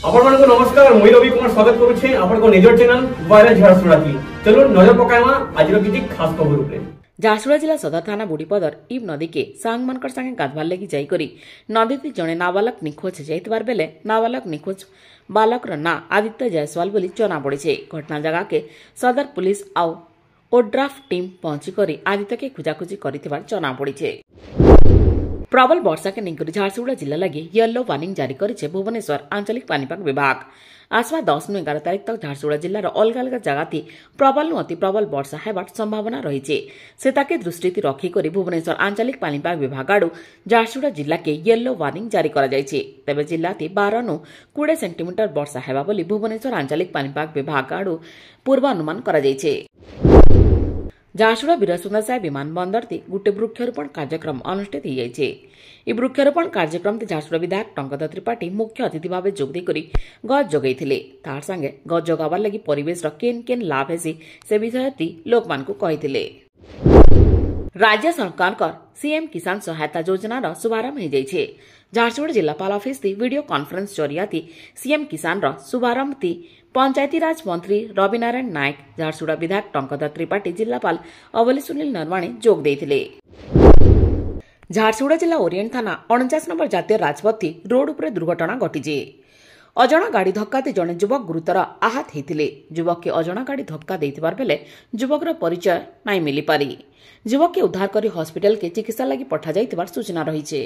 ଆପଣମାନଙ୍କୁ ନମସ୍କାର ମୁଁ ରବି କୁମାର ସ୍ୱାଗତ କରୁଛି ଆପଣଙ୍କ ନିଜର ଚ୍ୟାନେଲ ଭାଇରାଲ ଝାରସୁଗୁଡ଼ା की चलो नजर पकाइमा आज किसी खास खबर उपरे। झारसुगुड़ा जिला सदर थाना बुढ़ीपदर इब नदी के सांग मानकर संगे गाधवार लगी जाइकरी नदी जड़े नाबालक निखोज जाइतबार बेले नाबालक निखोज बालक ना आदित्य जायसवाल बोली जना पड़े। घटना जगह के सदर पुलिस आउ ओड्राफ टीम पहुंची करी आदित्य के खोजाखोजी कर जना पड़े। प्रबल वर्षा के निकट झारसुगुड़ा जिला लगी येलो वार्निंग जारी करे भुवनेश्वर आंचलिक पानीपाग विभाग। आसवा 10-11 तारीख तक झारसुगुड़ा जिलार अलग अलग जगह प्रबल अति प्रबल वर्षा हेबार संभावना रही से ताके दृष्टि रखिक भुवनेश्वर आंचलिक पानीपाग विभाग आड़ झारसुगुड़ा जिला के येलो वार्निंग जारी तेज जिला 12-20 सेंटीमीटर वर्षा हेबा बोली भुवनेश्वर आंचलिक पानीपाग विभाग आड़ पूर्वानुमान कराଯାଇଛି। झारसुगुड़ा वीरसुंदर साहेब विमानबंदर गोटे वृक्षारोपण कार्यक्रम अनुष्ठित हो वृक्षारोपण कार्यक्रम झारसुगुड़ा विधायक टंकधर त्रिपाठी मुख्य अतिथि भाव जोगदेकरी गज जोगैथिले तार संगे गज जोगाबार लगी परिवेश केन केन लाभ हेसी से विषय लोक मानकु कहिथिले। राज्य सरकार का सीएम किसान सहायता योजना शुभारंभ हो जाइए। झारसुगुड़ा जिलापाल ऑफिस वीडियो कॉन्फ्रेंस जरिया सीएम किसान शुभारंभ पंचायती राज मंत्री रवि नारायण नायक झारसुगुड़ा विधायक टंकधर त्रिपाठी जिलापाल अवली सुनील नरवाणे जोग देइथिले। झारसुगुड़ा जिला ओरिएंट थाना 49 नंबर जातीय राजपथ रोड उपरे दुर्घटना घटी अजणा गाड़ी धक्का दे जड़े युवक गुरुतर आहत होते। युवक के अजणा गाड़ी धक्का देइथिबार बेले युवकर परिचय नहीं मिली पारी। युवक के उद्धार करी हॉस्पिटल के चिकित्सा लगी पठा जाइथिबार सूचना रही है।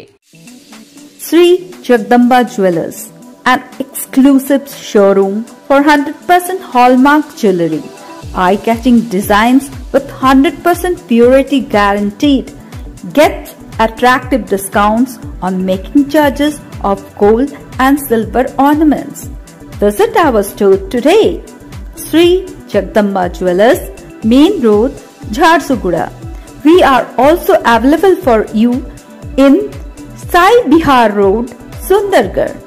Shri Jagdamba jewellers, an exclusive showroom for 100% hallmark jewelry, eye-catching designs with 100% purity guaranteed. Get attractive discounts on making charges of gold and silver ornaments. Visit our store today. Sri Jagdamba Jewelers, Main Road, Jharsuguda. We are also available for you in Sai Bihar Road, Sundargarh.